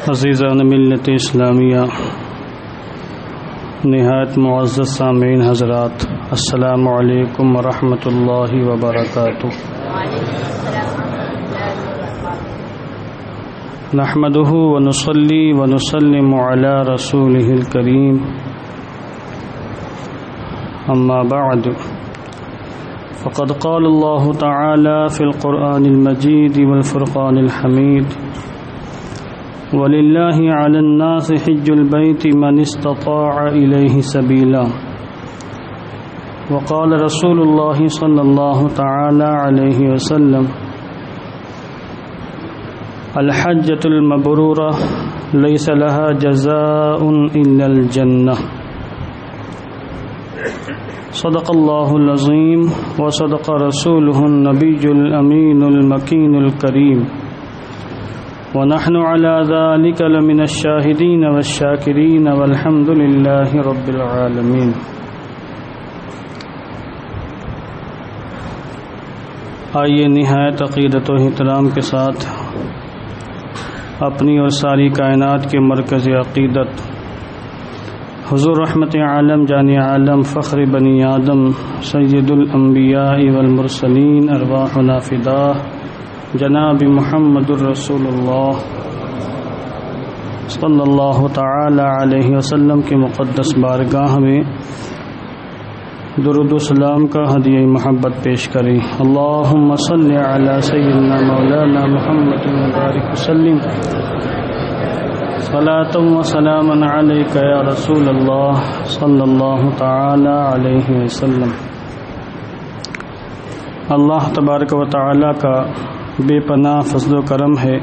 عزیزان ملت اسلامیہ، نہایت معزز سامعین حضرات، السلام علیکم ورحمۃ اللہ وبرکاتہ۔ نحمده ونصلي ونسلم على رسوله الكريم، اما بعد، فقد قال الله تعالى في القرآن المجيد والفرقان الحميد: وَلِلَّهِ عَلَى النَّاسِ حِجُّ الْبَيْتِ مَنِ اسْتَطَاعَ إِلَيْهِ سَبِيلًا، وقال رسول الله صلى الله تعالى عليه وسلم: الحجة المبرورة ليس لها جزاء إلا الجنة۔ صدق الله العظيم وصدق رسوله النبي الأمين المكين الكريم، ونحن على ذلك لمن الشاهدين والشاكرين، والحمد لله رب العالمين۔ آئیے نہایت عقیدت و احترام کے ساتھ اپنی اور ساری کائنات کے مرکز عقیدت حضور رحمت عالم جان عالم فخر بنی آدم سید الانبیاء والمرسلین ارواحنا فداہ جناب محمد الرسول اللہ صلی اللہ تعالی علیہ وسلم کی مقدس بارگاہ میں درود و سلام کا ہدیہ محبت پیش کریں۔ اللہم صلی علی سیدنا مولانا محمد وبارک وسلم، صلاۃ و سلاما علیک یا رسول اللہ صلی اللہ تعالی علیہ وسلم۔ اللہ تبارک و تعالی کا بے پناہ فضل و کرم ہے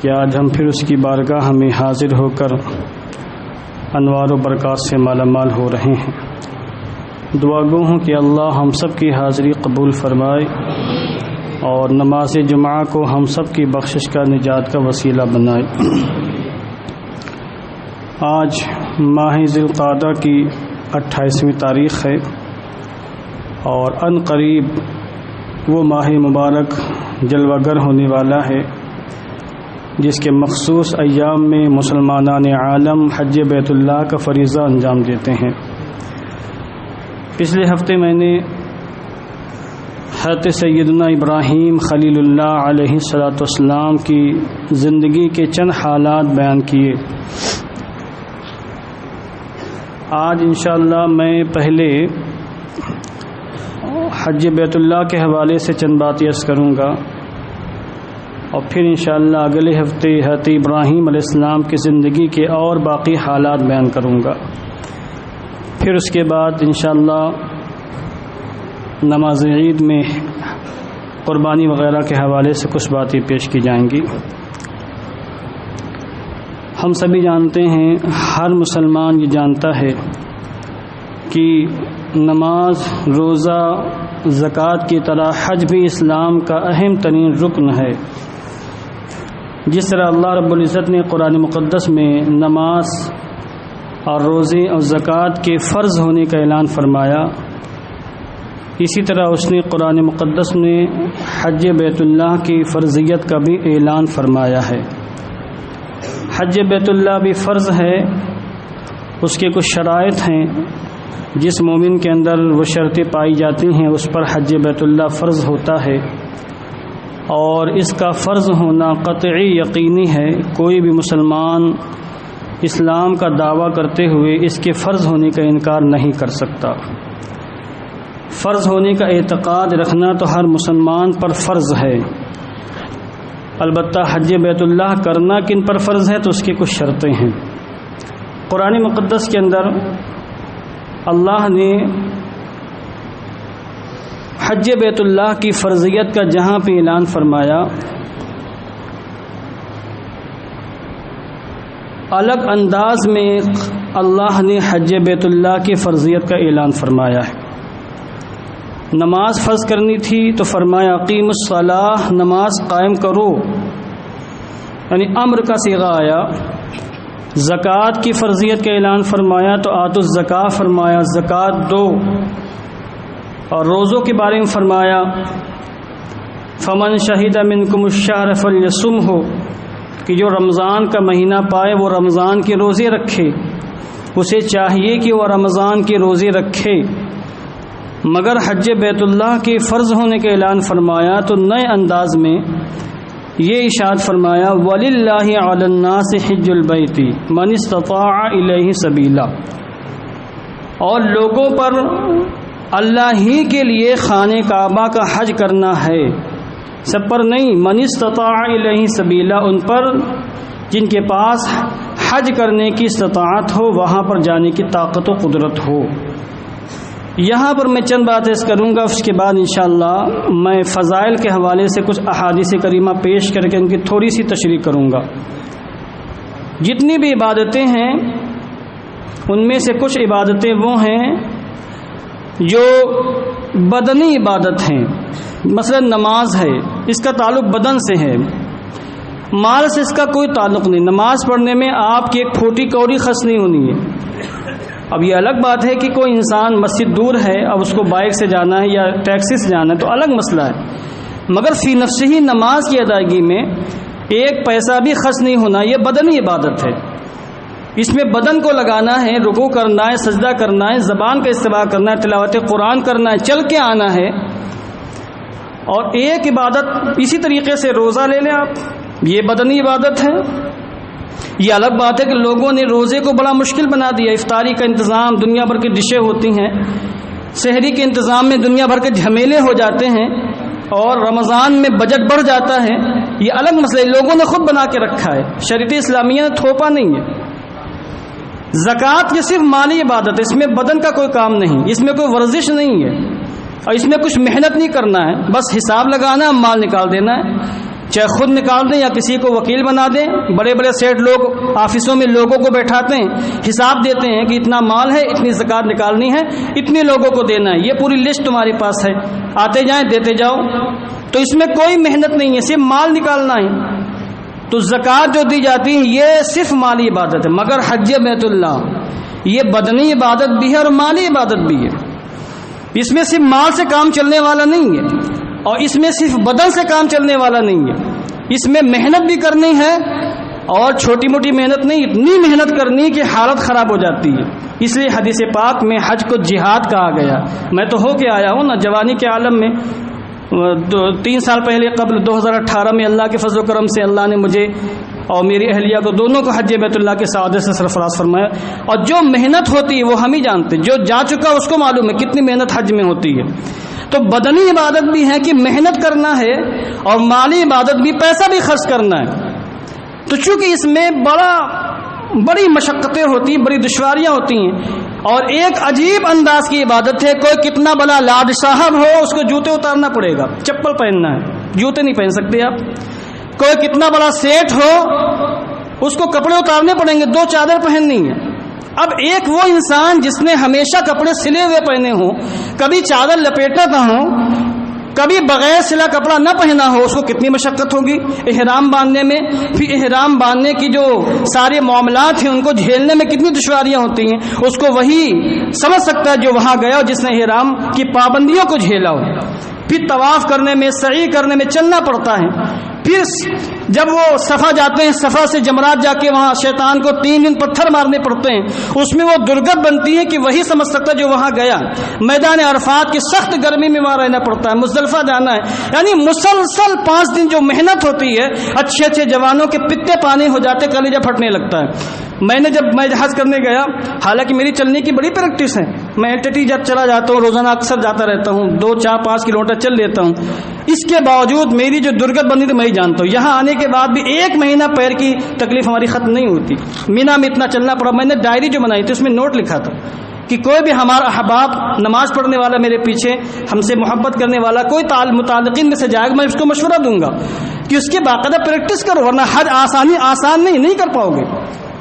کہ آج ہم پھر اس کی بارگاہ میں حاضر ہو کر انوار و برکات سے مالا مال ہو رہے ہیں۔ دعا گو ہوں کہ اللہ ہم سب کی حاضری قبول فرمائے اور نماز جمعہ کو ہم سب کی بخشش کا نجات کا وسیلہ بنائے۔ آج ماہ ذی القعدہ کی 28ویں تاریخ ہے اور ان قریب وہ ماہ مبارک جلوہ گر ہونے والا ہے جس کے مخصوص ایام میں مسلمانان عالم حج بیت اللہ کا فریضہ انجام دیتے ہیں۔ پچھلے ہفتے میں نے حضرت سیدنا ابراہیم خلیل اللہ علیہ السلام کی زندگی کے چند حالات بیان کیے۔ آج انشاءاللہ میں پہلے حج بیت اللہ کے حوالے سے چند بات عرض کروں گا اور پھر انشاءاللہ اگلے ہفتے حضرت ابراہیم علیہ السلام کی زندگی کے اور باقی حالات بیان کروں گا۔ پھر اس کے بعد انشاءاللہ نماز عید میں قربانی وغیرہ کے حوالے سے کچھ باتیں پیش کی جائیں گی۔ ہم سبھی جانتے ہیں، ہر مسلمان یہ جانتا ہے کہ نماز، روزہ، زکوٰۃ کی طرح حج بھی اسلام کا اہم ترین رکن ہے۔ جس طرح اللہ رب العزت نے قرآن مقدس میں نماز اور روزے اور زکوٰۃ کے فرض ہونے کا اعلان فرمایا، اسی طرح اس نے قرآن مقدس میں حج بیت اللہ کی فرضیت کا بھی اعلان فرمایا ہے۔ حج بیت اللہ بھی فرض ہے، اس کے کچھ شرائط ہیں، جس مومن کے اندر وہ شرطیں پائی جاتی ہیں اس پر حج بیت اللہ فرض ہوتا ہے، اور اس کا فرض ہونا قطعی یقینی ہے۔ کوئی بھی مسلمان اسلام کا دعویٰ کرتے ہوئے اس کے فرض ہونے کا انکار نہیں کر سکتا۔ فرض ہونے کا اعتقاد رکھنا تو ہر مسلمان پر فرض ہے، البتہ حج بیت اللہ کرنا کن پر فرض ہے تو اس کی کچھ شرطیں ہیں۔ قرآن مقدس کے اندر اللہ نے حج بیت اللہ کی فرضیت کا جہاں پہ اعلان فرمایا، الگ انداز میں اللہ نے حج بیت اللہ کی فرضیت کا اعلان فرمایا ہے۔ نماز فرض کرنی تھی تو فرمایا اقیم الصلاۃ، نماز قائم کرو، یعنی امر کا صیغہ آیا۔ زکوٰۃ کی فرضیت کا اعلان فرمایا تو آتوا الزکاۃ فرمایا، زکوٰۃ دو۔ اور روزوں کے بارے میں فرمایا فمن شہد منکم الشہر فلیصمہ، کہ جو رمضان کا مہینہ پائے وہ رمضان کے روزے رکھے، اسے چاہیے کہ وہ رمضان کے روزے رکھے، مگر حج بیت اللہ کے فرض ہونے کا اعلان فرمایا تو نئے انداز میں یہ ارشاد فرمایا وَلِلَّهِ عَلَى النَّاسِ حِجُّ الْبَيْتِ مَنِ اسْتَطَاعَ إِلَيْهِ سَبِيلًا، اور لوگوں پر اللہ ہی کے لیے خانہ کعبہ کا حج کرنا ہے، سب پر نہیں، من استطاع الیہ سبیلا، ان پر جن کے پاس حج کرنے کی استطاعت ہو، وہاں پر جانے کی طاقت و قدرت ہو۔ یہاں پر میں چند باتیں کروں گا، اس کے بعد انشاءاللہ میں فضائل کے حوالے سے کچھ احادیث کریمہ پیش کر کے ان کی تھوڑی سی تشریح کروں گا۔ جتنی بھی عبادتیں ہیں ان میں سے کچھ عبادتیں وہ ہیں جو بدنی عبادت ہیں، مثلا نماز ہے، اس کا تعلق بدن سے ہے، مال سے اس کا کوئی تعلق نہیں۔ نماز پڑھنے میں آپ کی ایک پھوٹی کوڑی خرچ نہیں ہونی ہے۔ اب یہ الگ بات ہے کہ کوئی انسان مسجد دور ہے، اب اس کو بائک سے جانا ہے یا ٹیکسی سے جانا ہے تو الگ مسئلہ ہے، مگر فی نفسہ ہی نماز کی ادائیگی میں ایک پیسہ بھی خرچ نہیں ہونا، یہ بدنی عبادت ہے۔ اس میں بدن کو لگانا ہے، رکوع کرنا ہے، سجدہ کرنا ہے، زبان کا استعمال کرنا ہے، تلاوت قرآن کرنا ہے، چل کے آنا ہے۔ اور ایک عبادت اسی طریقے سے روزہ لے لیں آپ، یہ بدنی عبادت ہے۔ یہ الگ بات ہے کہ لوگوں نے روزے کو بڑا مشکل بنا دیا، افطاری کا انتظام، دنیا بھر کی ڈشیں ہوتی ہیں، سحری کے انتظام میں دنیا بھر کے جھمیلے ہو جاتے ہیں، اور رمضان میں بجٹ بڑھ جاتا ہے، یہ الگ مسئلہ ہے، لوگوں نے خود بنا کے رکھا ہے، شریعت اسلامیہ نے تھوپا نہیں ہے۔ زکوٰۃ یہ صرف مالی عبادت ہے، اس میں بدن کا کوئی کام نہیں، اس میں کوئی ورزش نہیں ہے، اور اس میں کچھ محنت نہیں کرنا ہے، بس حساب لگانا ہے، مال نکال دینا ہے، چاہے خود نکال دیں یا کسی کو وکیل بنا دیں۔ بڑے بڑے سیٹ لوگ آفسوں میں لوگوں کو بیٹھاتے ہیں، حساب دیتے ہیں کہ اتنا مال ہے، اتنی زکوٰۃ نکالنی ہے، اتنے لوگوں کو دینا ہے، یہ پوری لسٹ تمہارے پاس ہے، آتے جائیں دیتے جاؤ۔ تو اس میں کوئی محنت نہیں ہے، صرف مال نکالنا ہے۔ تو زکوٰۃ جو دی جاتی ہے یہ صرف مالی عبادت ہے، مگر حج بیت اللہ یہ بدنی عبادت بھی ہے اور مالی عبادت بھی ہے۔ اس میں صرف مال سے کام چلنے والا نہیں ہے، اور اس میں صرف بدن سے کام چلنے والا نہیں ہے، اس میں محنت بھی کرنی ہے، اور چھوٹی موٹی محنت نہیں، اتنی محنت کرنی کہ حالت خراب ہو جاتی ہے۔ اس لیے حدیث پاک میں حج کو جہاد کہا گیا۔ میں تو ہو کے آیا ہوں نا جوانی کے عالم میں، 3 سال پہلے قبل 2018 میں اللہ کے فضل و کرم سے اللہ نے مجھے اور میری اہلیہ کو دونوں کو حج بیت اللہ کے سعادت سے سرفراز فرمایا، اور جو محنت ہوتی ہے وہ ہم ہی جانتے، جو جا چکا اس کو معلوم ہے کتنی محنت حج میں ہوتی ہے۔ تو بدنی عبادت بھی ہے کہ محنت کرنا ہے، اور مالی عبادت بھی پیسہ بھی خرچ کرنا ہے۔ تو چونکہ اس میں بڑی مشقتیں ہوتی ہیں، بڑی دشواریاں ہوتی ہیں، اور ایک عجیب انداز کی عبادت ہے، کوئی کتنا بڑا لاڈ صاحب ہو اس کو جوتے اتارنا پڑے گا، چپل پہننا ہے، جوتے نہیں پہن سکتے آپ۔ کوئی کتنا بڑا سیٹ ہو اس کو کپڑے اتارنے پڑیں گے، 2 چادر پہننی ہے۔ اب ایک وہ انسان جس نے ہمیشہ کپڑے سلے ہوئے پہنے ہوں، کبھی چادر لپیٹا نہ ہو، کبھی بغیر سلا کپڑا نہ پہنا ہو، اس کو کتنی مشقت ہوگی احرام باندھنے میں، پھر احرام باندھنے کی جو سارے معاملات ہیں ان کو جھیلنے میں کتنی دشواریاں ہوتی ہیں، اس کو وہی سمجھ سکتا ہے جو وہاں گیا ہو، جس نے احرام کی پابندیوں کو جھیلا ہو۔ پھر طواف کرنے میں، سعی کرنے میں چلنا پڑتا ہے، پھر جب وہ صفا جاتے ہیں، صفا سے جمرات جا کے وہاں شیطان کو 3 دن پتھر مارنے پڑتے ہیں، اس میں وہ درگت بنتی ہے کہ وہی سمجھ سکتا جو وہاں گیا۔ میدان عرفات کی سخت گرمی میں وہاں رہنا پڑتا ہے، مزدلفہ جانا ہے، یعنی مسلسل 5 دن جو محنت ہوتی ہے، اچھے اچھے جوانوں کے پتے پانی ہو جاتے، کلیجہ پھٹنے لگتا ہے۔ جب میں حج کرنے گیا، حالانکہ میری چلنے کی بڑی پریکٹس ہے، میں LTT جب چلا جاتا ہوں، روزانہ اکثر جاتا رہتا ہوں، 2 4 5 کلومیٹر چل لیتا ہوں، اس کے باوجود میری جو درگت بنی تھی میں ہی جانتا ہوں۔ یہاں آنے کے بعد بھی 1 مہینہ پیر کی تکلیف ہماری ختم نہیں ہوتی، مینا میں اتنا چلنا پڑا۔ میں نے ڈائری جو بنائی تھی اس میں نوٹ لکھا تھا کہ کوئی بھی ہمارا احباب نماز پڑھنے والا میرے پیچھے ہم سے محبت کرنے والا کوئی متعلقین میں سے جائے گا، میں اس کو مشورہ دوں گا کہ اس کی باقاعدہ پریکٹس کرو، ورنہ حج آسان نہیں کر پاؤ گے،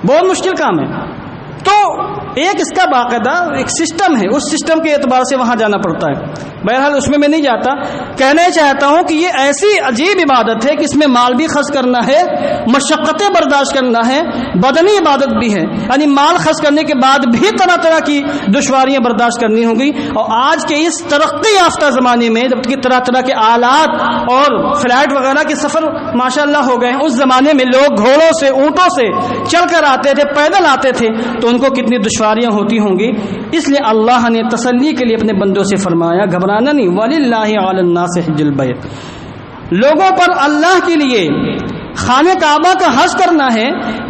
بہت مشکل کام ہے۔ تو ایک اس کا باقاعدہ ایک سسٹم ہے، اس سسٹم کے اعتبار سے وہاں جانا پڑتا ہے۔ بہرحال اس میں نہیں جاتا، کہنا چاہتا ہوں کہ یہ ایسی عجیب عبادت ہے کہ اس میں مال بھی خرچ کرنا ہے، مشقتیں برداشت کرنا ہے، بدنی عبادت بھی ہے، یعنی مال خرچ کرنے کے بعد بھی طرح طرح کی دشواریاں برداشت کرنی ہوگی۔ اور آج کے اس ترقی یافتہ زمانے میں جب کہ طرح طرح کے آلات اور فلائٹ وغیرہ کے سفر ماشاءاللہ ہو گئے ہیں، اس زمانے میں لوگ گھوڑوں سے، اونٹوں سے چل کر آتے تھے، پیدل آتے تھے، تو ان کو کتنی دشواریاں ہوتی ہوں گی۔ اس لیے اللہ نے تسلی کے لیے اپنے بندوں سے فرمایا گھبرانا نہیں، وَلِلَّهِ عَلَى النَّاسِ حِجُّ الْبَيْتِ، لوگوں پر اللہ کے لیے خانہ کعبہ کا حج کرنا ہے۔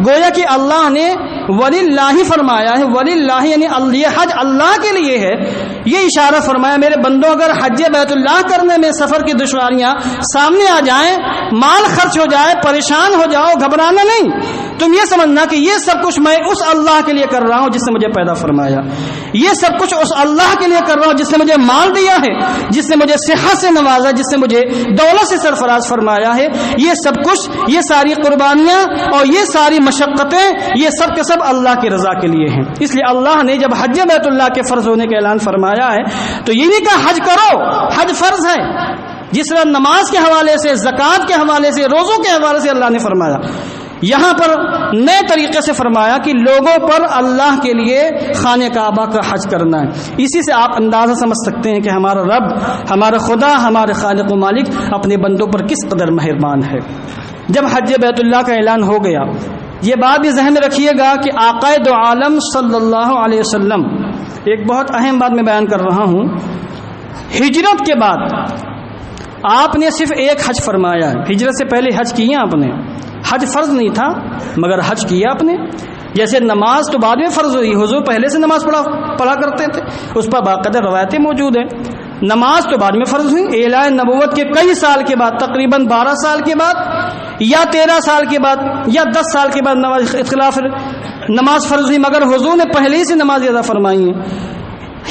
گویا کہ اللہ نے وَلِلَّهِ فرمایا ہے، وَلِلَّهِ یعنی یہ حج اللہ کے لیے ہے۔ یہ اشارہ فرمایا میرے بندوں اگر حج بیت اللہ کرنے میں سفر کی دشواریاں سامنے آ جائیں، مال خرچ ہو جائے، پریشان ہو جاؤ، گھبرانا نہیں، تم یہ سمجھنا کہ یہ سب کچھ میں اس اللہ کے لیے کر رہا ہوں جس نے مجھے پیدا فرمایا، یہ سب کچھ اس اللہ کے لیے کر رہا ہوں جس نے مجھے مال دیا ہے، جس نے مجھے صحت سے نوازا، جس نے مجھے دولت سے سرفراز فرمایا ہے۔ یہ سب کچھ، یہ ساری قربانیاں اور یہ ساری مشقتیں، یہ سب کے سب اللہ کی رضا کے لیے ہیں۔ اس لیے اللہ نے جب حج بیت اللہ کے فرض ہونے کا اعلان فرمایا ہے تو یہ نہیں کہا حج کرو، حج فرض ہے، جس طرح نماز کے حوالے سے، زکوٰۃ کے حوالے سے، روزوں کے حوالے سے اللہ نے فرمایا، یہاں پر نئے طریقے سے فرمایا کہ لوگوں پر اللہ کے لیے خانہ کعبہ کا حج کرنا ہے۔ اسی سے آپ اندازہ سمجھ سکتے ہیں کہ ہمارا رب، ہمارا خدا، ہمارے خالق و مالک اپنے بندوں پر کس قدر مہربان ہے۔ جب حج بیت اللہ کا اعلان ہو گیا، یہ بات بھی ذہن میں رکھیے گا کہ آقا دو عالم صلی اللہ علیہ وسلم، ایک بہت اہم بات میں بیان کر رہا ہوں، ہجرت کے بعد آپ نے صرف ایک حج فرمایا ہے۔ ہجرت سے پہلے حج کیا آپ نے، حج فرض نہیں تھا مگر حج کیا آپ نے۔ جیسے نماز تو بعد میں فرض ہوئی، حضور پہلے سے نماز پڑھا کرتے تھے، اس پر باقاعدہ روایتیں موجود ہیں۔ نماز تو بعد میں فرض ہوئی، اعلان نبوت کے کئی سال کے بعد، تقریباً 12 سال کے بعد یا 13 سال کے بعد یا 10 سال کے بعد اختلاف نماز فرض ہوئی، مگر حضور نے پہلے ہی سے نماز ادا فرمائی ہے۔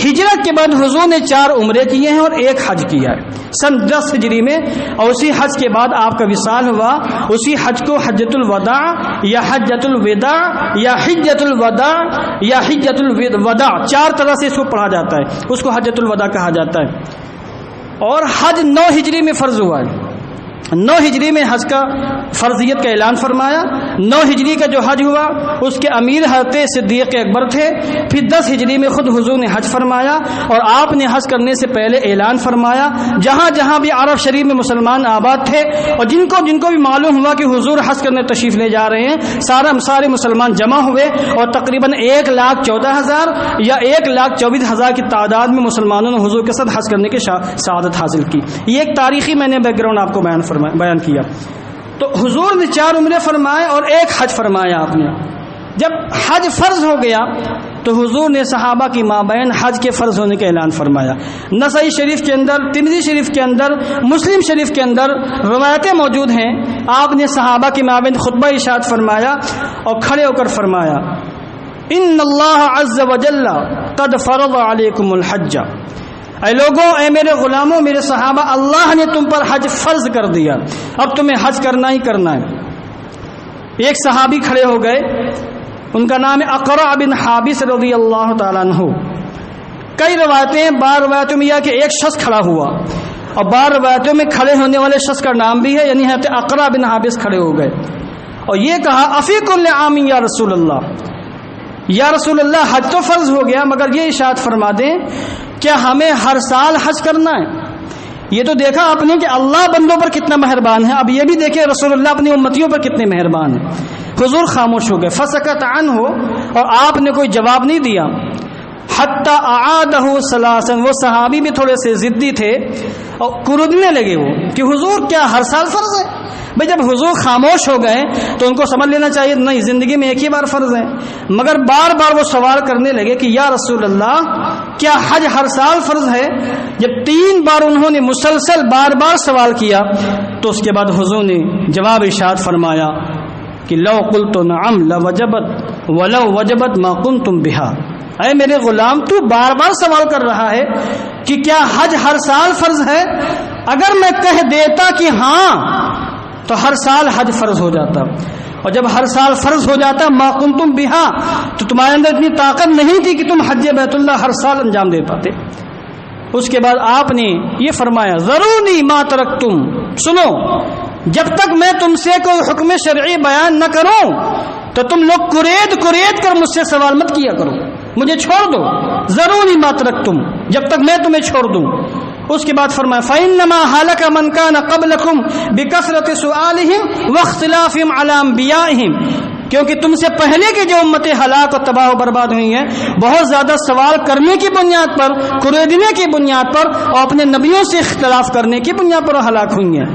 ہجرت کے بعد حضور نے 4 عمرے کیے ہیں اور ایک حج کیا ہے سن 10 ہجری میں، اور اسی حج کے بعد آپ کا وصال ہوا۔ اسی حج کو حجۃ الوداع یا حجۃ الوداع یا حجۃ الوداع یا حجۃ الوداع 4 طرح سے اس کو پڑھا جاتا ہے، اس کو حجۃ الوداع کہا جاتا ہے۔ اور حج 9 ہجری میں فرض ہوا ہے، 9 ہجری میں حج کا فرضیت کا اعلان فرمایا۔ 9 ہجری کا جو حج ہوا اس کے امیر حضرت صدیق اکبر تھے۔ پھر 10 ہجری میں خود حضور نے حج فرمایا، اور آپ نے حج کرنے سے پہلے اعلان فرمایا، جہاں جہاں بھی عرب شریف میں مسلمان آباد تھے اور جن کو بھی معلوم ہوا کہ حضور حج کرنے تشریف لے جا رہے ہیں، سارے مسلمان جمع ہوئے اور تقریباً 1,14,000 یا 1,24,000 کی تعداد میں مسلمانوں نے حضور کے ساتھ حج کرنے کی سعادت حاصل کی۔ یہ ایک تاریخی میں نے بیک گراؤنڈ آپ کو بیان کیا۔ تو حضور نے 4 عمرے فرمائے اور ایک حج فرمایا آپ نے۔ جب حج فرض ہو گیا تو حضور نے صحابہ کی مابین حج کے فرض ہونے کا اعلان فرمایا۔ نسائی شریف کے اندر، ترمذی شریف کے اندر، مسلم شریف کے اندر روایتیں موجود ہیں۔ آپ نے صحابہ کی مابین خطبہ ارشاد فرمایا اور کھڑے ہو کر فرمایا، ان اللہ عز وجل قد فرض علیکم الحج، اے لوگوں، اے میرے غلاموں، میرے صحابہ، اللہ نے تم پر حج فرض کر دیا، اب تمہیں حج کرنا ہی کرنا ہے۔ ایک صحابی کھڑے ہو گئے، ان کا نام ہے اقرع بن حابس رضی اللہ تعالیٰ عنہ۔ کئی روایتیں، بعض روایتوں میں یہ کہ ایک شخص کھڑا ہوا، اور بعض روایتوں میں کھڑے ہونے والے شخص کا نام بھی ہے، یعنی حضرت اقرع بن حابس کھڑے ہو گئے اور یہ کہا، افی کل عام یا رسول اللہ، یا رسول اللہ، حج تو فرض ہو گیا مگر یہ ارشاد فرما دیں کیا ہمیں ہر سال حج کرنا ہے؟ یہ تو دیکھا آپ نے کہ اللہ بندوں پر کتنا مہربان ہے، اب یہ بھی دیکھیں رسول اللہ اپنی امتیوں پر کتنے مہربان ہیں۔ حضور خاموش ہو گئے، فسکت عنہ، اور آپ نے کوئی جواب نہیں دیا۔ حتی اعادہ ثلاثا، وہ صحابی بھی تھوڑے سے ضدی تھے اور کردنے لگے وہ کہ حضور کیا ہر سال فرض ہے؟ بھئی جب حضور خاموش ہو گئے تو ان کو سمجھ لینا چاہیے نہیں، زندگی میں ایک ہی بار فرض ہے، مگر بار بار وہ سوال کرنے لگے کہ یا رسول اللہ کیا حج ہر سال فرض ہے؟ جب 3 بار انہوں نے مسلسل بار بار سوال کیا تو اس کے بعد حضور نے جواب ارشاد فرمایا کہ لو قلت نعم لوجبت ولو وجبت ما کنتم بہا، اے میرے غلام، تو بار بار سوال کر رہا ہے کہ کیا حج ہر سال فرض ہے؟ اگر میں کہہ دیتا کہ ہاں تو ہر سال حج فرض ہو جاتا، اور جب ہر سال فرض ہو جاتا ما کنتم بہا تو تمہارے اندر اتنی طاقت نہیں تھی کہ تم حج بیت اللہ ہر سال انجام دے پاتے. اس کے بعد آپ نے یہ فرمایا ذرونی ما ترکتم، سنو جب تک میں تم سے کوئی حکم شرعی بیان نہ کروں تو تم لوگ کرید کر مجھ سے سوال مت کیا کرو، مجھے چھوڑ دو. ضروری ما ترکتم، جب تک میں تمہیں چھوڑ دوں. اس کے بعد فرمایا فَإِنَّمَا هَلَكَ مَنْ كَانَ قَبْلَكُمْ بِكَثْرَةِ سُؤَالِهِمْ وَاخْتِلَافِهِمْ عَلَى أَنْبِيَائِهِمْ، کیونکہ تم سے پہلے کی جو امتیں ہلاک اور تباہ و برباد ہوئی ہیں بہت زیادہ سوال کرنے کی بنیاد پر، کریدنے کی بنیاد پر اور اپنے نبیوں سے اختلاف کرنے کی بنیاد پر ہلاک ہوئی ہیں.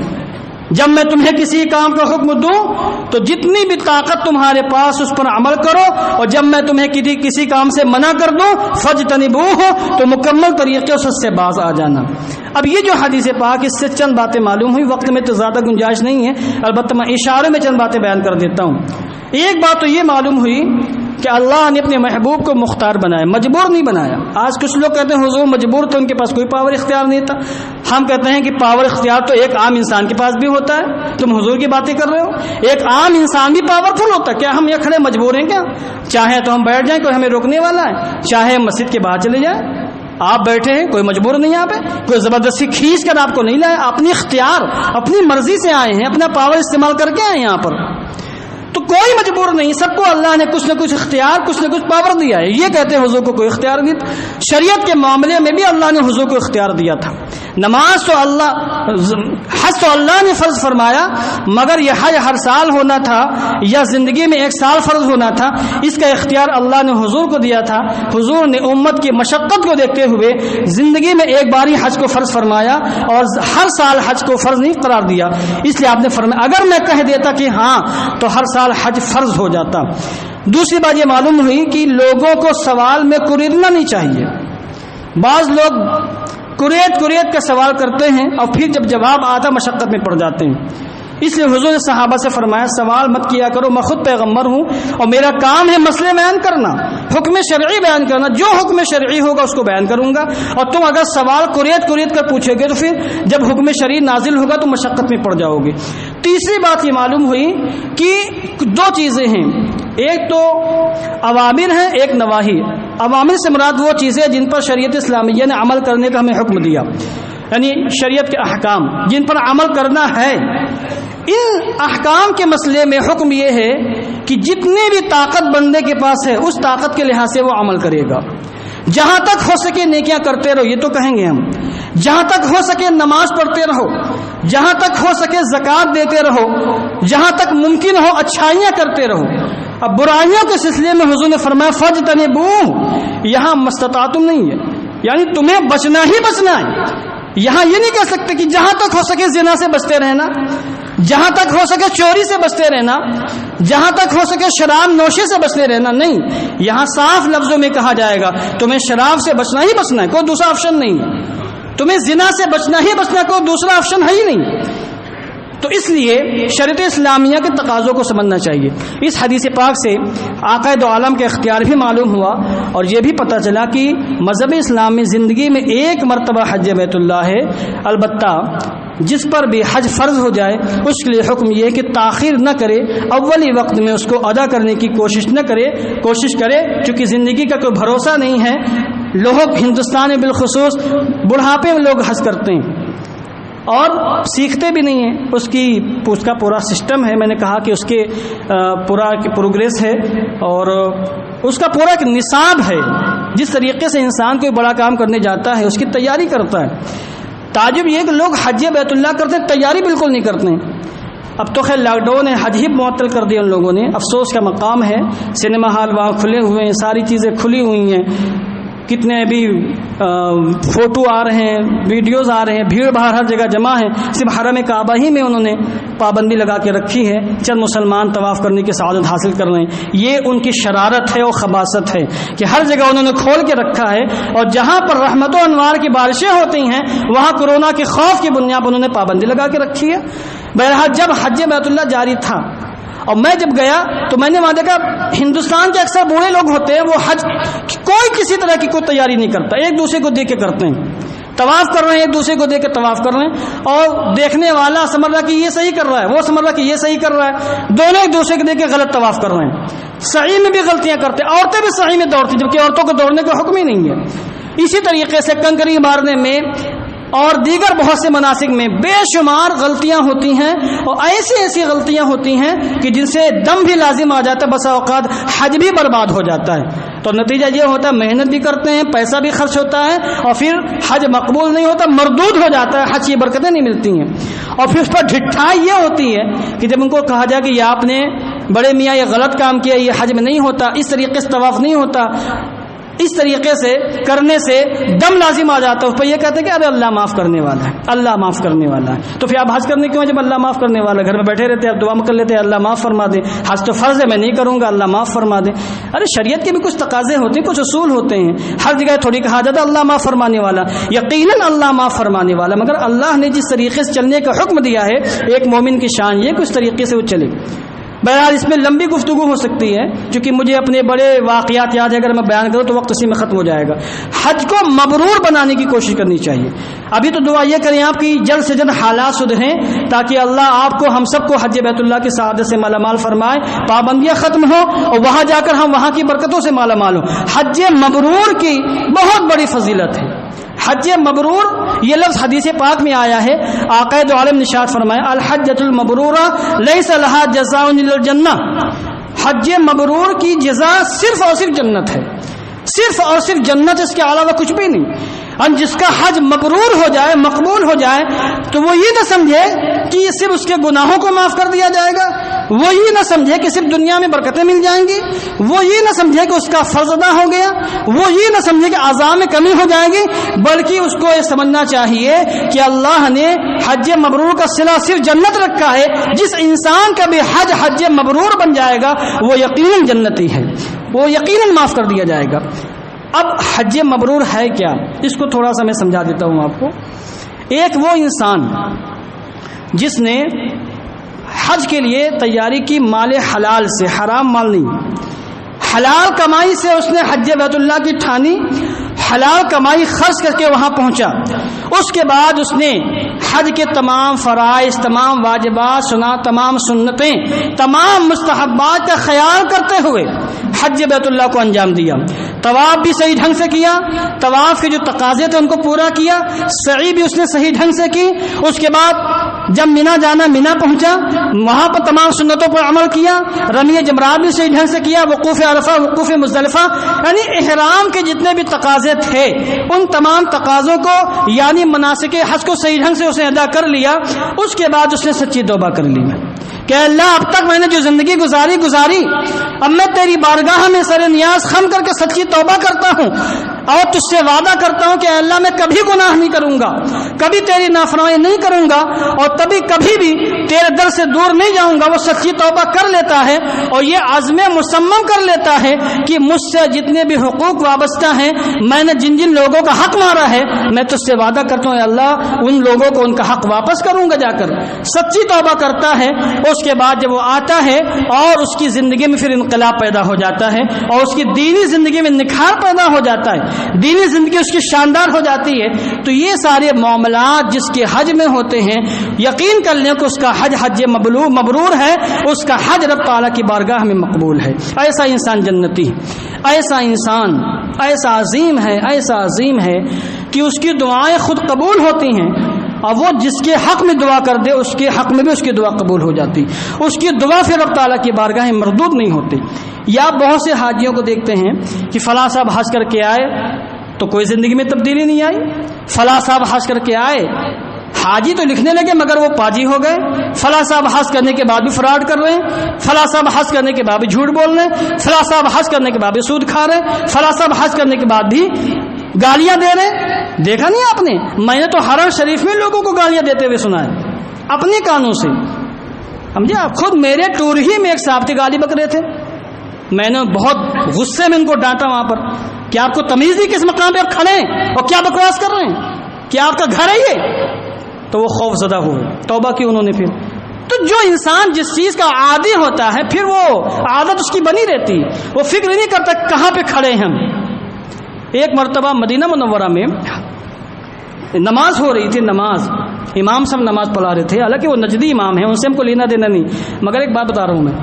جب میں تمہیں کسی کام کا حکم دوں تو جتنی بھی طاقت تمہارے پاس اس پر عمل کرو، اور جب میں تمہیں کسی کام سے منع کر دوں فاجتنبوہ تو مکمل طریقے سے باز آ جانا. اب یہ جو حدیث پاک، اس سے چند باتیں معلوم ہوئی، وقت میں تو زیادہ گنجائش نہیں ہے، البتہ میں اشارے میں چند باتیں بیان کر دیتا ہوں. ایک بات تو یہ معلوم ہوئی کہ اللہ نے اپنے محبوب کو مختار بنایا، مجبور نہیں بنایا. آج کچھ لوگ کہتے ہیں حضور مجبور تھے، ان کے پاس کوئی پاور اختیار نہیں تھا. ہم کہتے ہیں کہ پاور اختیار تو ایک عام انسان کے پاس بھی ہوتا ہے. تم حضور کی باتیں کر رہے ہو، ایک عام انسان بھی پاورفل ہوتا ہے. کیا ہم یہ کھڑے مجبور ہیں کیا؟ چاہے تو ہم بیٹھ جائیں، کوئی ہمیں روکنے والا ہے، چاہے مسجد کے باہر چلے جائیں. آپ بیٹھے ہیں، کوئی مجبور نہیں ہے، آپ کوئی زبردستی کھینچ کر آپ کو نہیں لائے، اپنی اختیار اپنی مرضی سے آئے ہیں، اپنا پاور استعمال کر کے آئے ہیں یہاں پر. تو کوئی مجبور نہیں، سب کو اللہ نے کچھ نہ کچھ اختیار، کچھ نہ کچھ پاور دیا ہے. یہ کہتے ہیں حضور کو کوئی اختیار نہیں. شریعت کے معاملے میں بھی اللہ نے حضور کو اختیار دیا تھا. نماز تو حج تو اللہ نے فرض فرمایا، مگر یہ حج ہر سال ہونا تھا یا زندگی میں ایک سال فرض ہونا تھا، اس کا اختیار اللہ نے حضور کو دیا تھا. حضور نے امت کی مشقت کو دیکھتے ہوئے زندگی میں ایک بار ہی حج کو فرض فرمایا اور ہر سال حج کو فرض نہیں قرار دیا. اس لیے آپ نے فرمایا اگر میں کہہ دیتا کہ ہاں تو ہر سال حج فرض ہو جاتا. دوسری بات یہ معلوم ہوئی کہ لوگوں کو سوال میں کریدنا نہیں چاہیے. بعض لوگ کریت کا سوال کرتے ہیں اور پھر جب جواب آتا مشقت میں پڑ جاتے ہیں. اس لیے حضور نے صحابہ سے فرمایا سوال مت کیا کرو، میں خود پیغمبر ہوں اور میرا کام ہے مسئلے بیان کرنا، حکم شرعی بیان کرنا. جو حکم شرعی ہوگا اس کو بیان کروں گا، اور تم اگر سوال کریت کر پوچھے گے تو پھر جب حکم شرعی نازل ہوگا تو مشقت میں پڑ جاؤ گے. تیسری بات یہ معلوم ہوئی کہ دو چیزیں ہیں، ایک تو اوامر ہیں، ایک نواہی. اوامر سے مراد وہ چیزیں جن پر شریعت اسلامیہ نے عمل کرنے کا ہمیں حکم دیا، یعنی شریعت کے احکام جن پر عمل کرنا ہے. ان احکام کے مسئلے میں حکم یہ ہے کہ جتنی بھی طاقت بندے کے پاس ہے اس طاقت کے لحاظ سے وہ عمل کرے گا. جہاں تک ہو سکے نیکیاں کرتے رہو، یہ تو کہیں گے ہم. جہاں تک ہو سکے نماز پڑھتے رہو، جہاں تک ہو سکے زکوٰۃ دیتے رہو، جہاں تک ممکن ہو اچھائیاں کرتے رہو. اب برائیوں کے سلسلے میں حضور نے فرمایا فاجتنبوہ، یہاں مستطاعتم نہیں ہے، یعنی تمہیں بچنا ہی بچنا ہے. یہاں یہ نہیں کہہ سکتے کہ جہاں تک ہو سکے زنا سے بچتے رہنا، جہاں تک ہو سکے چوری سے بچتے رہنا، جہاں تک ہو سکے شراب نوشی سے بچتے رہنا. نہیں، یہاں صاف لفظوں میں کہا جائے گا تمہیں شراب سے بچنا ہی بچنا ہے، کوئی دوسرا آپشن نہیں ہے. تمہیں زنا سے بچنا ہی بچنا، کوئی دوسرا آپشن ہے ہی نہیں. تو اس لیے شریعت اسلامیہ کے تقاضوں کو سمجھنا چاہیے. اس حدیث پاک سے آقا دو عالم کا اختیار بھی معلوم ہوا اور یہ بھی پتہ چلا کہ مذہب اسلام میں زندگی میں ایک مرتبہ حج بیت اللہ ہے. البتہ جس پر بھی حج فرض ہو جائے اس کے لیے حکم یہ ہے کہ تاخیر نہ کرے، اولی وقت میں اس کو ادا کرنے کی کوشش کرے، چونکہ زندگی کا کوئی بھروسہ نہیں ہے. لوگ ہندوستان میں بالخصوص بڑھاپے میں لوگ حج کرتے ہیں اور سیکھتے بھی نہیں ہیں. اس کا پورا سسٹم ہے، میں نے کہا کہ اس کے پورا پروگریس ہے اور اس کا پورا ایک نصاب ہے. جس طریقے سے انسان کوئی بڑا کام کرنے جاتا ہے اس کی تیاری کرتا ہے. تعجب یہ کہ لوگ حج بیت اللہ کرتے ہیں، تیاری بالکل نہیں کرتے ہیں. اب تو خیر لاک ڈاؤن نے حج ہی معطل کر دیا ان لوگوں نے. افسوس کا مقام ہے، سنیما ہال وہاں کھلے ہوئے ہیں، ساری چیزیں کھلی ہوئی ہیں، کتنے بھی فوٹو آ رہے ہیں، ویڈیوز آ رہے ہیں، بھیڑ بھاڑ ہر جگہ جمع ہے. صرف حرم کعبہ ہی میں انہوں نے پابندی لگا کے رکھی ہے، چند مسلمان طواف کرنے کی سعادت حاصل کر رہے ہیں. یہ ان کی شرارت ہے اور خباثت ہے کہ ہر جگہ انہوں نے کھول کے رکھا ہے، اور جہاں پر رحمت و انوار کی بارشیں ہوتی ہیں وہاں کورونا کے خوف کی بنیاد پر انہوں نے پابندی لگا کے رکھی ہے. بہرحال جب حج بیت اللہ جاری تھا اور میں جب گیا تو میں نے وہاں دیکھا ہندوستان کے اکثر بوڑھے لوگ ہوتے ہیں، وہ حج کوئی کسی طرح کی کوئی تیاری نہیں کرتا، ایک دوسرے کو دیکھ کے کرتے ہیں. طواف کر رہے ہیں، ایک دوسرے کو دیکھ کے طواف کر رہے ہیں، اور دیکھنے والا سمجھ رہا کہ یہ صحیح کر رہا ہے، وہ سمجھ رہا کہ یہ صحیح کر رہا ہے، دونوں ایک دوسرے کو دیکھ کے غلط طواف کر رہے ہیں۔ سعی میں بھی غلطیاں کرتے، عورتیں بھی سعی میں دوڑتی جبکہ عورتوں کو دوڑنے کا حکم ہی نہیں ہے۔ اسی طریقے سے کنکری مارنے میں اور دیگر بہت سے مناسک میں بے شمار غلطیاں ہوتی ہیں، اور ایسی غلطیاں ہوتی ہیں کہ جن سے دم بھی لازم آ جاتا ہے، بسا اوقات حج بھی برباد ہو جاتا ہے۔ تو نتیجہ یہ ہوتا ہے محنت بھی کرتے ہیں، پیسہ بھی خرچ ہوتا ہے، اور پھر حج مقبول نہیں ہوتا، مردود ہو جاتا ہے، حج کی برکتیں نہیں ملتی ہیں۔ اور پھر اس پر ڈھٹائی یہ ہوتی ہے کہ جب ان کو کہا جائے کہ یہ آپ نے بڑے میاں یہ غلط کام کیا، یہ حج میں نہیں ہوتا، اس طریقے سے طواف نہیں ہوتا، اس طریقے سے کرنے سے دم لازم آ جاتا ہے، اس پہ یہ کہتے ہیں کہ ارے اللہ معاف کرنے والا ہے، اللہ معاف کرنے والا ہے۔ تو پھر آپ حج کرنے کیوں جب اللہ معاف کرنے والا ہے؟ گھر میں بیٹھے رہتے ہیں، آپ دعا کر لیتے ہیں اللہ معاف فرما دے، حج تو فرض ہے میں نہیں کروں گا، اللہ معاف فرما دے۔ ارے شریعت کے بھی کچھ تقاضے ہوتے ہیں، کچھ اصول ہوتے ہیں، ہر جگہ تھوڑی کہا جاتا ہے اللہ معاف فرمانے والا، یقیناً اللہ معاف فرمانے والا، مگر اللہ نے جس طریقے سے چلنے کا حکم دیا ہے ایک مومن کی شان یہ کچھ طریقے سے وہ چلے۔ بہرحال اس میں لمبی گفتگو ہو سکتی ہے، کیونکہ مجھے اپنے بڑے واقعات یاد ہے، اگر میں بیان کروں تو وقت اسی میں ختم ہو جائے گا۔ حج کو مبرور بنانے کی کوشش کرنی چاہیے۔ ابھی تو دعا یہ کریں آپ کی جلد سے جلد حالات سدھریں، تاکہ اللہ آپ کو ہم سب کو حج بیت اللہ کی سعادت سے مالا مال فرمائے، پابندیاں ختم ہوں اور وہاں جا کر ہم وہاں کی برکتوں سے مالا مال ہوں۔ حج مبرور کی بہت بڑی فضیلت ہے۔ حج مبرور یہ لفظ حدیث پاک میں آیا ہے، آقا دو عالم نشاد فرمائے الحجۃ المبرورہ لیس لہا جزاء الا الجنہ، حج مبرور کی جزا صرف اور صرف جنت ہے، صرف اور صرف جنت، اس کے علاوہ کچھ بھی نہیں۔ اور جس کا حج مبرور ہو جائے، مقبول ہو جائے، تو وہ یہ نہ سمجھے کہ یہ صرف اس کے گناہوں کو معاف کر دیا جائے گا، وہ یہ نہ سمجھے کہ صرف دنیا میں برکتیں مل جائیں گی، وہ یہ نہ سمجھے کہ اس کا فرض ادا ہو گیا، وہ یہ نہ سمجھے کہ عذاب میں کمی ہو جائے گی، بلکہ اس کو یہ سمجھنا چاہیے کہ اللہ نے حج مبرور کا صلہ صرف جنت رکھا ہے۔ جس انسان کا بھی حج مبرور بن جائے گا وہ یقیناً جنتی ہے، وہ یقیناً معاف کر دیا جائے گا۔ اب حج مبرور ہے کیا، اس کو تھوڑا سا میں سمجھا دیتا ہوں آپ کو۔ ایک وہ انسان جس نے حج کے لیے تیاری کی مال حلال سے، حرام مال نہیں، حلال کمائی سے اس نے حج بیت اللہ کی ٹھانی، حلال کمائی خرچ کر کے وہاں پہنچا، اس کے بعد اس نے حج کے تمام فرائض، تمام واجبات، تمام سنتیں، تمام مستحبات کا خیال کرتے ہوئے حج بیت اللہ کو انجام دیا۔ طواف بھی صحیح ڈھنگ سے کیا، طواف کے جو تقاضے تھے ان کو پورا کیا، سعی بھی اس نے صحیح ڈھنگ سے کی۔ اس کے بعد جب مینا جانا، مینا پہنچا، وہاں پر تمام سنتوں پر عمل کیا، رمی جمرات بھی صحیح ڈھنگ سے کیا، وقوف عرفہ، وقوف مزدلفہ، یعنی احرام کے جتنے بھی تقاضے تھے ان تمام تقاضوں کو، یعنی مناسک حج کو صحیح ڈھنگ سے اسے ادا کر لیا۔ اس کے بعد اس نے سچی توبہ کر لی کہ اللہ اب تک میں نے جو زندگی گزاری، اب میں تیری بارگاہ میں سر نیاز خم کر کے سچی توبہ کرتا ہوں اور تجھ سے وعدہ کرتا ہوں کہ اللہ میں کبھی گناہ نہیں کروں گا، کبھی تیری نافرمانی نہیں کروں گا، اور کبھی بھی تیرے در سے دور نہیں جاؤں گا۔ وہ سچی توبہ کر لیتا ہے اور یہ عزم مصمم کر لیتا ہے کہ مجھ سے جتنے بھی حقوق وابستہ ہیں، میں نے جن جن لوگوں کا حق مارا ہے، میں تجھ سے وعدہ کرتا ہوں اللہ ان لوگوں کو ان کا حق واپس کروں گا۔ جا کر سچی توبہ کرتا ہے، اس کے بعد جب وہ آتا ہے اور اس کی زندگی میں پھر انقلاب پیدا ہو جاتا ہے اور اس کی دینی زندگی میں نکھار پیدا ہو جاتا ہے، دینی زندگی اس کی شاندار ہو جاتی ہے۔ تو یہ سارے معاملات جس کے حج میں ہوتے ہیں، یقین کر لیں کہ اس کا حج مبرور ہے، اس کا حج رب تعالیٰ کی بارگاہ میں مقبول ہے۔ ایسا انسان جنتی ہے، ایسا انسان ایسا عظیم ہے کہ اس کی دعائیں خود قبول ہوتی ہیں، اور وہ جس کے حق میں دعا کر دے اس کے حق میں بھی اس کی دعا قبول ہو جاتی، اس کی دعا پھر رب تعالیٰ کی بارگاہ میں مردود نہیں ہوتی۔ یا بہت سے حاجیوں کو دیکھتے ہیں کہ فلاں صاحب حج کر کے آئے تو کوئی زندگی میں تبدیلی نہیں آئی، فلاں صاحب حج کر کے آئے، حاجی تو لکھنے لگے مگر وہ پاجی ہو گئے، فلاں صاحب حج کرنے کے بعد بھی فراڈ کر رہے ہیں، فلاں صاحب حج کرنے کے بعد بھی جھوٹ بول رہے ہیں، فلاں صاحب حج کرنے کے بعد بھی سود کھا رہے ہیں، فلاں صاحب حج کرنے کے بعد بھی گالیاں دے رہے ہیں۔ دیکھا نہیں آپ نے؟ میں نے تو حرم شریف میں لوگوں کو گالیاں دیتے ہوئے سنا ہے اپنے کانوں سے، سمجھے آپ؟ خود میرے ٹور ہی میں ایک صاحب تھے گالی بک رہے تھے، میں نے بہت غصے میں ان کو ڈانٹا وہاں پر کہ آپ کو تمیز نہیں کس مقام پہ آپ کھڑے ہیں اور کیا بکواس کر رہے ہیں، کیا آپ کا گھر ہے یہ؟ تو وہ خوف زدہ ہوئے، توبہ کی انہوں نے پھر۔ تو جو انسان جس چیز کا عادی ہوتا ہے پھر وہ عادت اس کی بنی رہتی، وہ فکر نہیں کرتا کہاں پہ کھڑے ہیں ہم۔ ایک مرتبہ مدینہ منورہ میں نماز ہو رہی تھی، نماز امام سب نماز پڑھا رہے تھے، حالانکہ وہ نجدی امام ہیں، ان سے ہم کو لینا دینا نہیں، مگر ایک بات بتا رہا ہوں میں،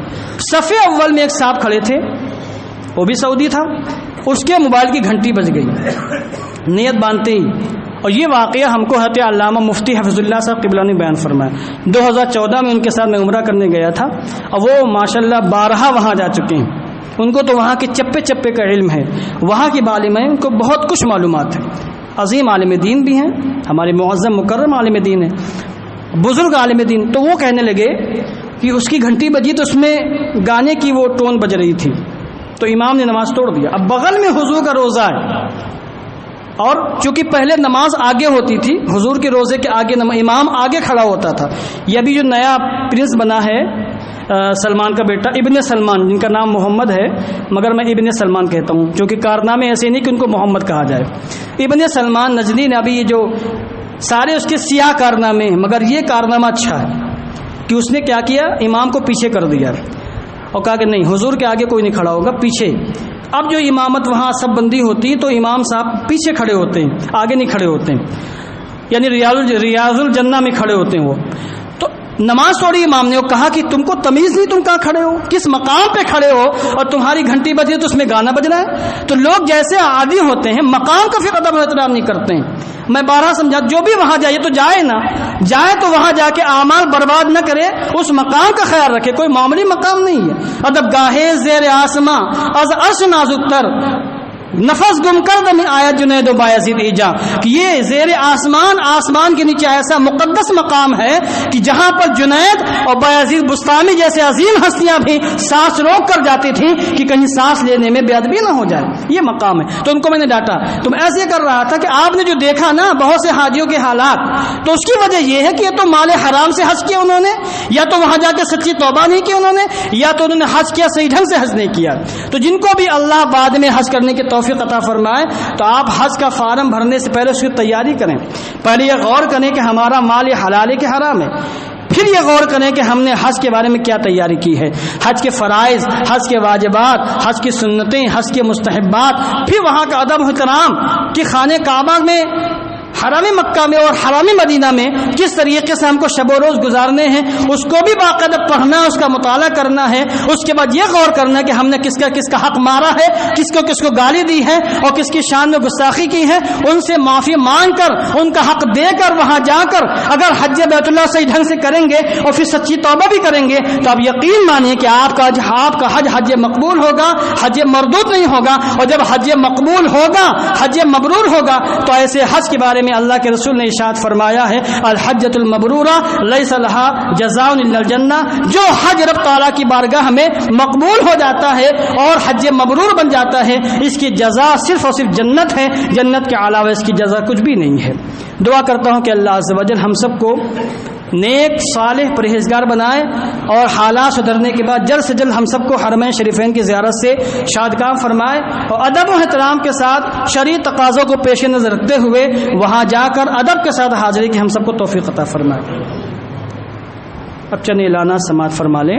صف اول میں ایک صاحب کھڑے تھے، وہ بھی سعودی تھا، اس کے موبائل کی گھنٹی بج گئی نیت باندھتے ہی، اور یہ واقعہ ہم کو حضرت علامہ مفتی حفظ اللہ صاحب قبلہ نے بیان فرمایا۔ 2014 میں ان کے ساتھ میں عمرہ کرنے گیا تھا، اور وہ ماشاءاللہ 12 وہاں جا چکے ہیں، ان کو تو وہاں کے چپے چپے کا علم ہے، وہاں کے عالم ہیں، ان کو بہت کچھ معلومات ہے، عظیم عالم دین بھی ہیں، ہمارے معظم مکرم عالم دین ہیں، بزرگ عالم دین۔ تو وہ کہنے لگے کہ اس کی گھنٹی بجی تو اس میں گانے کی وہ ٹون بج رہی تھی، تو امام نے نماز توڑ دیا۔ اب بغل میں حضور کا روزہ ہے، اور چونکہ پہلے نماز آگے ہوتی تھی، حضور کے روزے کے آگے امام آگے کھڑا ہوتا تھا۔ یہ ابھی جو نیا پرنس بنا ہے سلمان کا بیٹا ابن سلمان، جن کا نام محمد ہے مگر میں ابن سلمان کہتا ہوں، کیونکہ کارنامے ایسے نہیں کہ ان کو محمد کہا جائے۔ ابن سلمان نجدی نے ابھی یہ جو سارے اس کے سیاہ کارنامے ہیں، مگر یہ کارنامہ اچھا ہے کہ اس نے کیا کیا، امام کو پیچھے کر دیا اور کہا کہ نہیں، حضور کے آگے کوئی نہیں کھڑا ہوگا، پیچھے۔ اب جو امامت وہاں سب بندی ہوتی ہے تو امام صاحب پیچھے کھڑے ہوتے ہیں، آگے نہیں کھڑے ہوتے ہیں، یعنی ریاض الجنہ میں کھڑے ہوتے ہیں وہ۔ تو نماز توڑی امام نے، وہ کہا کہ تم کو تمیز نہیں، تم کہاں کھڑے ہو، کس مقام پہ کھڑے ہو، اور تمہاری گھنٹی بجی تو اس میں گانا بج رہا ہے۔ تو لوگ جیسے عادی ہوتے ہیں، مقام کا پھر ادب و احترام نہیں کرتے ہیں۔ میں 12 سمجھا، جو بھی وہاں جائے تو جائے نا، جائے تو وہاں جا کے اعمال برباد نہ کرے، اس مقام کا خیال رکھے، کوئی معمولی مقام نہیں ہے۔ ادب گاہے زیر آسماں از عرش نازک تر، نفس گم کر دم آیا جنید و بایزید ایجا، کہ یہ زیر آسمان، آسمان کے نیچے ایسا مقدس مقام ہے کہ جہاں پر جنید اور بایزید بستامی جیسے عظیم ہستیاں بھی سانس روک کر جاتی تھیں کہ کہیں سانس لینے میں بے ادبی نہ ہو جائے، یہ مقام ہے۔ تو ان کو میں نے ڈانٹا، تم ایسے کر رہا تھا کہ آپ نے جو دیکھا نا بہت سے حاجیوں کے حالات، تو اس کی وجہ یہ ہے کہ یہ تو مال حرام سے حج کیا انہوں نے، یا تو وہاں جا کے سچی توبہ نہیں کی انہوں نے، یا تو انہوں نے حج کیا صحیح ڈھنگ سے حج نہیں کیا۔ تو جن کو بھی اللہ بعد میں حج کرنے کے توفیق عطا فرمائے، تو آپ حج کا فارم بھرنے سے پہلے اس کی تیاری کریں، پہلے یہ غور کریں کہ ہمارا مال حلال ہے کہ حرام ہے، پھر یہ غور کریں کہ ہم نے حج کے بارے میں کیا تیاری کی ہے، حج کے فرائض، حج کے واجبات، حج کی سنتیں، حج کے مستحبات، پھر وہاں کا ادب و احترام کہ خانہ کعبہ میں، حرم مکہ میں اور حرم مدینہ میں کس طریقے سے ہم کو شب و روز گزارنے ہیں، اس کو بھی باقاعدہ پڑھنا ہے، اس کا مطالعہ کرنا ہے۔ اس کے بعد یہ غور کرنا ہے کہ ہم نے کس کا حق مارا ہے، کس کو گالی دی ہے، اور کس کی شان میں گستاخی کی ہے، ان سے معافی مانگ کر، ان کا حق دے کر، وہاں جا کر اگر حج بیت اللہ صحیح ڈھنگ سے کریں گے اور پھر سچی توبہ بھی کریں گے، تو آپ یقین مانیے کہ آپ کا حج مقبول ہوگا، حج مردود نہیں ہوگا۔ اور جب حج مقبول ہوگا، حج مبرور ہوگا، تو ایسے حج کے بارے میں اللہ کے رسول نے ارشاد فرمایا ہے، الحجۃ المبرورہ لیس لہا جزاء الا الجنہ، جو حج رب تعالیٰ کی بارگاہ میں مقبول ہو جاتا ہے اور حج مبرور بن جاتا ہے، اس کی جزا صرف اور صرف جنت ہے، جنت کے علاوہ اس کی جزا کچھ بھی نہیں ہے۔ دعا کرتا ہوں کہ اللہ عز و جل ہم سب کو نیک صالح پرہیزگار بنائے، اور حالات سدھرنے کے بعد جلد سے جلد ہم سب کو حرمین شریفین کی زیارت سے شادکام فرمائے، اور ادب و احترام کے ساتھ شرعی تقاضوں کو پیش نظر رکھتے ہوئے وہاں جا کر ادب کے ساتھ حاضری کی ہم سب کو توفیق عطا فرمائے۔ اب چند اعلانات سماعت فرما لیں۔